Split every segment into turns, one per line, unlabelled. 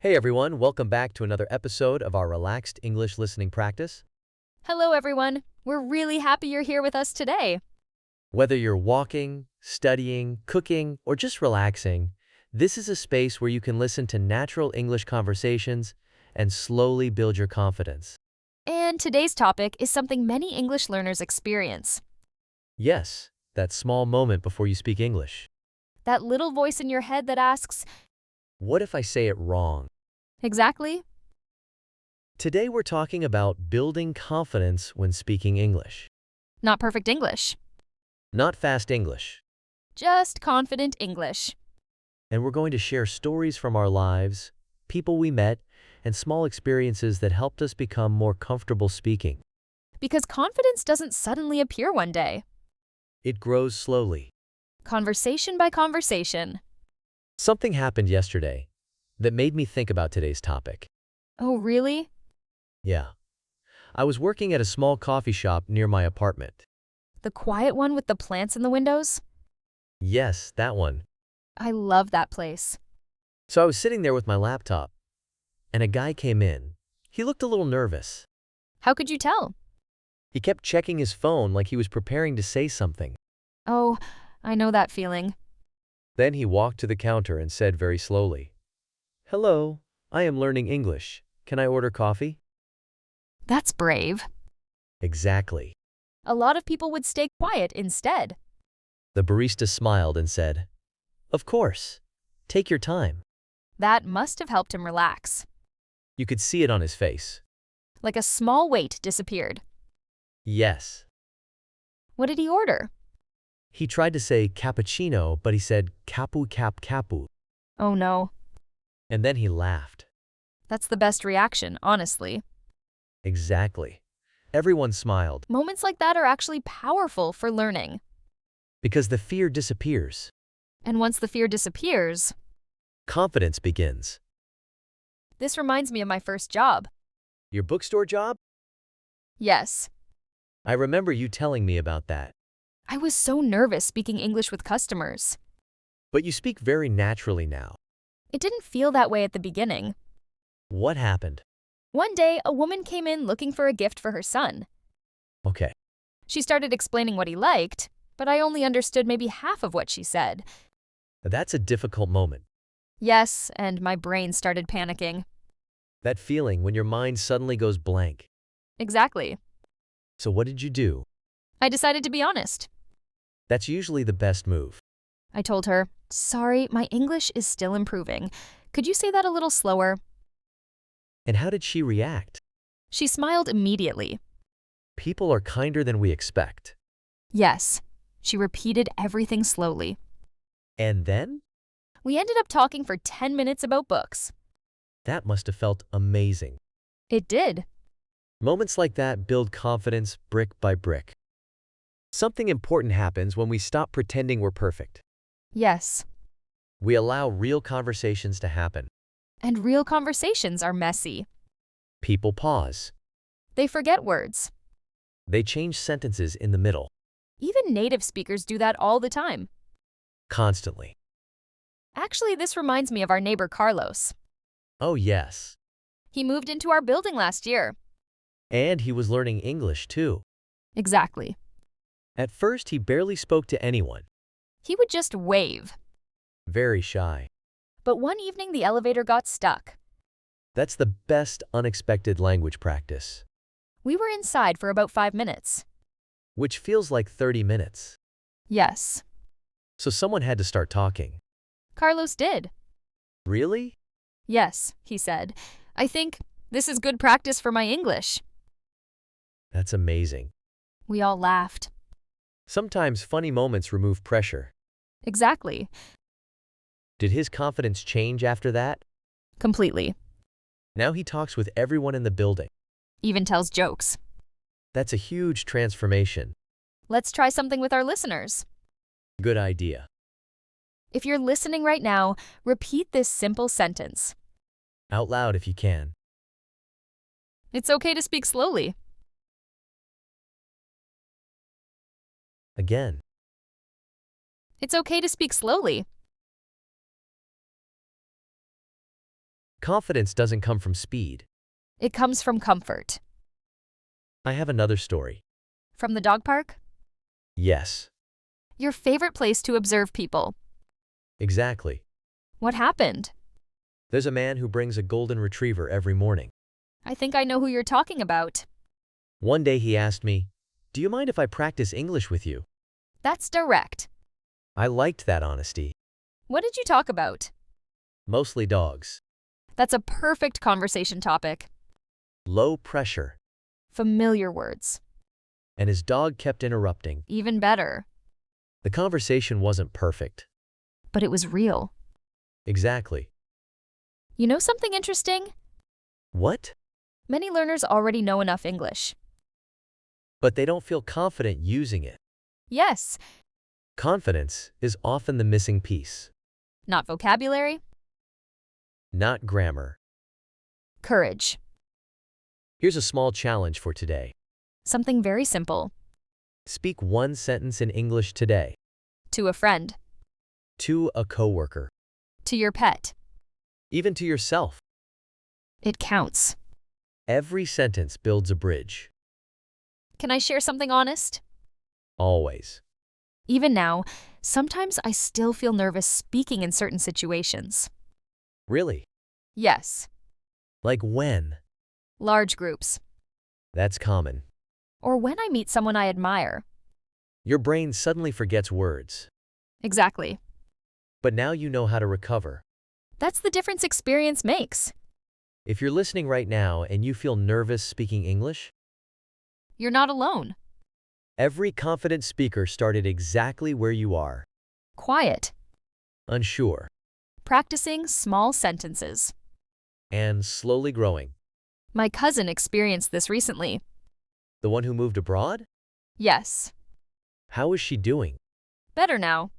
Hey everyone, welcome back to another episode of our relaxed English listening practice.
Hello, everyone. We're really happy you're here with us today.
Whether you're walking, studying, cooking, or just relaxing, this is a space where you can listen to natural English conversations and slowly build your confidence.
And today's topic is something many English learners experience.
Yes, that small moment before you speak English.
That little voice in your head that asks,
What if I say it wrong?
exactly?
Today we're talking about building confidence when speaking English.
Not perfect English,
Not fast English.
just confident English.
And we're going to share stories from our lives, people we met, and small experiences that helped us become more comfortable speaking.
Because confidence doesn't suddenly appear one day.
It grows slowly.
Conversation by conversation.
Something happened yesterday that made me think about today's topic.
Oh, really?
Yeah. I was working at a small coffee shop near my apartment.
The quiet one with the plants in the windows?
Yes, that one.
I love that place.
So I was sitting there with my laptop, and a guy came in. He looked a little nervous.
How could you tell?
He kept checking his phone like he was preparing to say something.
Oh, I know that feeling.
Then he walked to the counter and said very slowly, "Hello, I am learning English. Can I order coffee?"
That's brave.
Exactly.
A lot of people would stay quiet instead.
The barista smiled and said, "Of course. Take your time."
That must have helped him relax.
You could see it on his face.
Like a small weight disappeared.
Yes.
What did he order?
He tried to say cappuccino, but he said capu cap capu.
Oh no.
And then he laughed.
That's the best reaction, honestly.
Exactly. Everyone smiled
Moments like that are actually powerful for learning.
because the fear disappears.
And once the fear disappears,
Confidence begins.
this reminds me of my first job.
Your bookstore job?
Yes,
I remember you telling me about that.
I was so nervous speaking English with customers.
But you speak very naturally now.
It didn't feel that way at the beginning.
What happened?
One day, a woman came in looking for a gift for her son.
Okay.
She started explaining what he liked, but I only understood maybe half of what she said.
That's a difficult moment.
Yes, and my brain started panicking.
That feeling when your mind suddenly goes blank.
Exactly.
So what did you do?
I decided to be honest.
That's usually the best move.
I told her, "Sorry, my English is still improving. Could you say that a little slower?"
And how did she react?
She smiled immediately.
People are kinder than we expect.
Yes. She repeated everything slowly.
And then?
We ended up talking for 10 minutes about books.
That must have felt amazing.
It did.
Moments like that build confidence brick by brick. Something important happens when we stop pretending we're perfect.
Yes.
We allow real conversations to happen.
And real conversations are messy.
People pause.
They forget words.
They change sentences in the middle.
Even native speakers do that all the time.
Constantly.
Actually, this reminds me of our neighbor Carlos.
Oh yes.
He moved into our building last year.
And he was learning English too.
Exactly.
At first, he barely spoke to anyone.
He would just wave.
Very shy.
But one evening the elevator got stuck.
That's the best unexpected language practice.
We were inside for about 5 minutes.
Which feels like 30 minutes.
Yes.
So someone had to start talking.
Carlos did.
Really?
Yes, he said. I think this is good practice for my English.
That's amazing.
We all laughed.
Sometimes funny moments remove pressure.
Exactly.
Did his confidence change after that?
Completely.
Now he talks with everyone in the building.
Even tells jokes.
That's a huge transformation.
Let's try something with our listeners.
Good idea.
If you're listening right now, repeat this simple sentence.
Out loud if you can.
It's okay to speak slowly.
Again.
It's okay to speak slowly.
Confidence doesn't come from speed.
It comes from comfort.
I have another story.
From the dog park?
Yes,
Your favorite place to observe people.
exactly.
What happened?
There's a man who brings a golden retriever every morning.
I think I know who you're talking about.
One day he asked me, "Do you mind if I practice English with you?"
That's direct.
I liked that honesty.
What did you talk about?
Mostly dogs.
That's a perfect conversation topic.
Low pressure.
Familiar words.
And his dog kept interrupting.
Even better.
The conversation wasn't perfect.
But it was real.
Exactly.
You know something interesting?
What?
Many learners already know enough English.
But they don't feel confident using it.
Yes,
Confidence is often the missing piece,
not vocabulary,
not grammar.
courage.
Here's a small challenge for today.
Something very simple.
Speak one sentence in English today.
To a friend,
To a coworker.
to your pet.
Even to yourself.
It counts.
Every sentence builds a bridge.
Can I share something honest?
Always.
Even now, sometimes I still feel nervous speaking in certain situations.
Really?
Yes,
Like when?
large groups.
That's common.
Or when I meet someone I admire.
Your brain suddenly forgets words.
Exactly.
But now you know how to recover.
That's the difference experience makes.
If you're listening right now and you feel nervous speaking English,
You're not alone.
every confident speaker started exactly where you are.
Quiet.
Unsure.
Practicing small sentences.
And slowly growing.
My cousin experienced this recently.
The one who moved abroad?
Yes,
How is she doing?
better now.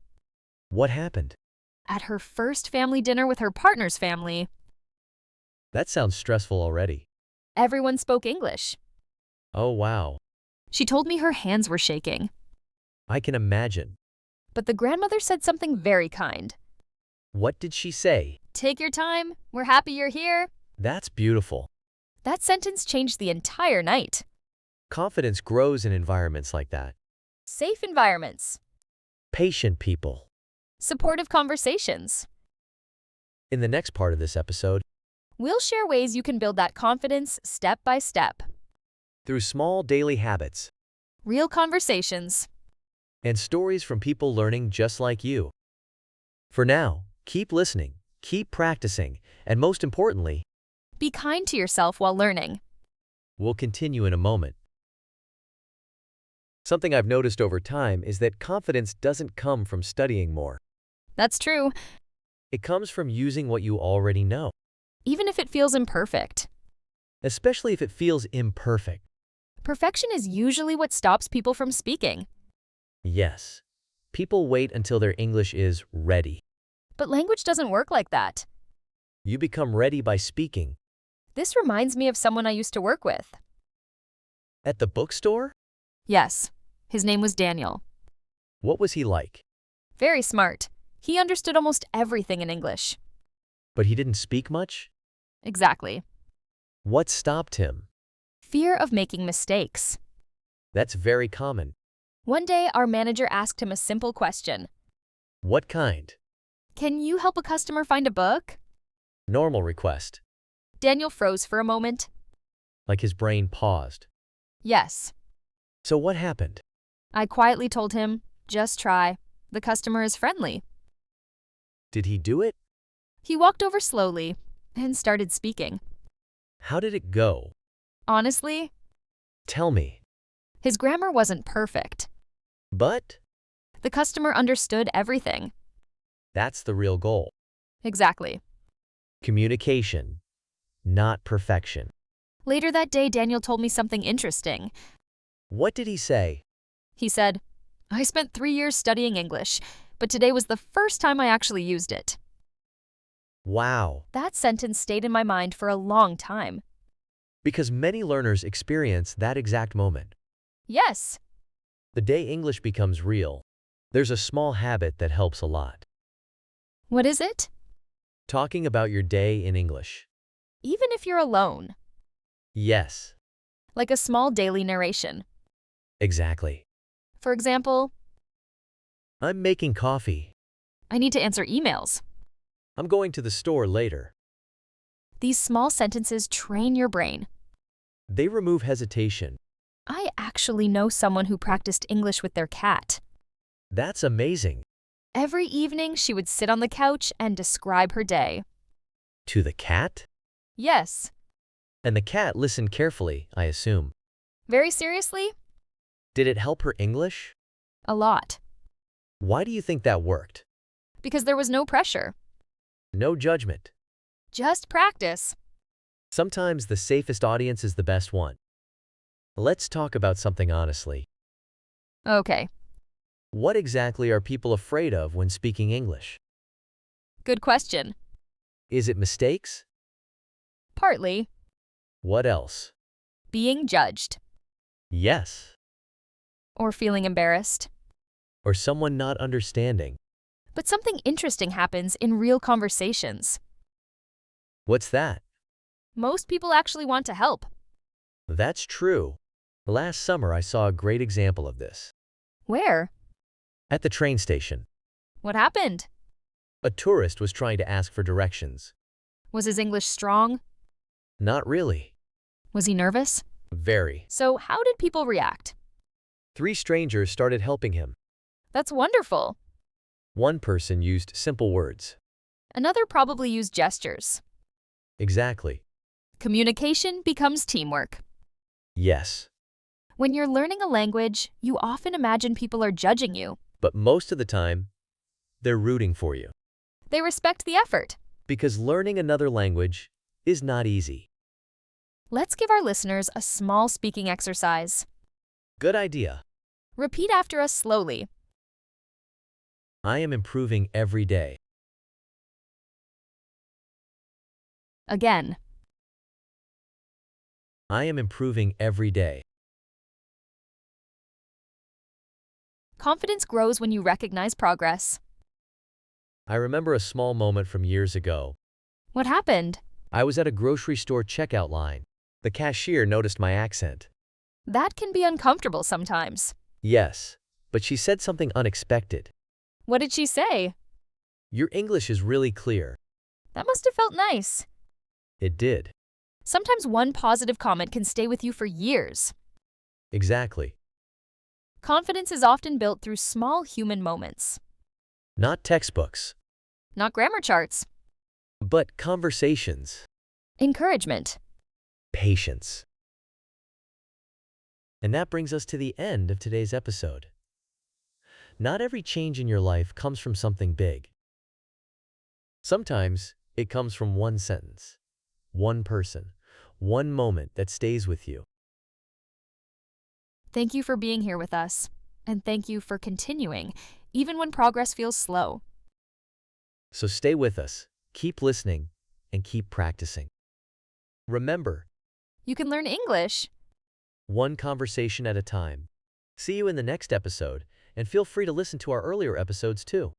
What happened?
At her first family dinner with her partner's family,
That sounds stressful already.
everyone spoke English.
Oh, wow.
She told me her hands were shaking.
I can imagine.
But the grandmother said something very kind.
What did she say?
Take your time. We're happy you're here.
That's beautiful.
That sentence changed the entire night.
Confidence grows in environments like that.
Safe environments.
Patient people.
Supportive conversations.
In the next part of this episode,
We'll share ways you can build that confidence step by step.
through small daily habits
Real conversations.
and stories from people learning just like you. For now, keep listening, keep practicing, and most importantly,
Be kind to yourself while learning.
we'll continue in a moment. Something I've noticed over time is that confidence doesn't come from studying more.
That's true,
It comes from using what you already know,
even if it feels imperfect.
especially if it feels imperfect.
Perfection is usually what stops people from speaking.
Yes, people wait until their English is ready.
But language doesn't work like that.
You become ready by speaking.
This reminds me of someone I used to work with.
At the bookstore?
Yes, his name was Daniel.
What was he like?
Very smart. He understood almost everything in English.
But he didn't speak much?
Exactly.
What stopped him?
Fear of making mistakes.
That's very common.
One day, our manager asked him a simple question.
What kind?
Can you help a customer find a book?
Normal request.
Daniel froze for a moment.
Like his brain paused.
Yes.
So what happened?
I quietly told him, just try. The customer is friendly.
Did he do it?
He walked over slowly and started speaking.
How did it go?
Honestly,
Tell me.
his grammar wasn't perfect.
But
The customer understood everything.
that's the real goal.
Exactly.
Communication, not perfection.
Later that day, Daniel told me something interesting.
What did he say?
He said, I spent 3 years studying English, but today was the first time I actually used it.
Wow.
That sentence stayed in my mind for a long time.
Because many learners experience that exact moment.
Yes,
The day English becomes real, there's a small habit that helps a lot.
what is it?
Talking about your day in English.
even if you're alone,
Yes,
like a small daily narration.
exactly.
For example,
I'm making coffee.
I need to answer emails.
I'm going to the store later.
These small sentences train your brain.
They remove hesitation.
I actually know someone who practiced English with their cat.
That's amazing.
Every evening, she would sit on the couch and describe her day.
To the cat?
Yes.
And the cat listened carefully, I assume.
Very seriously?
Did it help her English?
A lot.
Why do you think that worked?
Because there was no pressure.
No judgment.
Just practice.
Sometimes the safest audience is the best one. Let's talk about something honestly.
Okay,
What exactly are people afraid of when speaking English?
good question.
Is it mistakes?
Partly,
What else?
being judged
Yes.
or feeling embarrassed.
Or someone not understanding.
But something interesting happens in real conversations.
What's that?
Most people actually want to help.
That's true. Last summer I saw a great example of this.
Where?
At the train station,
What happened?
a tourist was trying to ask for directions.
Was his English strong?
Not really.
Was he nervous?
Very.
So, how did people react?
3 strangers started helping him.
That's wonderful.
One person used simple words.
Another probably used gestures.
Exactly.
Communication becomes teamwork.
Yes.
When you're learning a language, you often imagine people are judging you.
But most of the time, they're rooting for you.
They respect the effort.
Because learning another language is not easy.
Let's give our listeners a small speaking exercise.
Good idea.
Repeat after us slowly.
I am improving every day.
Again.
I am improving every day.
Confidence grows when you recognize progress.
I remember a small moment from years ago.
What happened?
I was at a grocery store checkout line. The cashier noticed my accent.
That can be uncomfortable sometimes.
Yes, but she said something unexpected.
What did she say?
Your English is really clear.
That must have felt nice.
It did.
Sometimes one positive comment can stay with you for years.
Exactly.
Confidence is often built through small human moments,
Not textbooks,
not grammar charts.
but conversations,
Encouragement.
patience. And that brings us to the end of today's episode. Not every change in your life comes from something big. Sometimes it comes from one sentence, one person, one moment that stays with you.
Thank you for being here with us, and thank you for continuing, even when progress feels slow.
So stay with us, keep listening, and keep practicing. Remember,
You can learn English.
one conversation at a time. See you in the next episode, and feel free to listen to our earlier episodes too.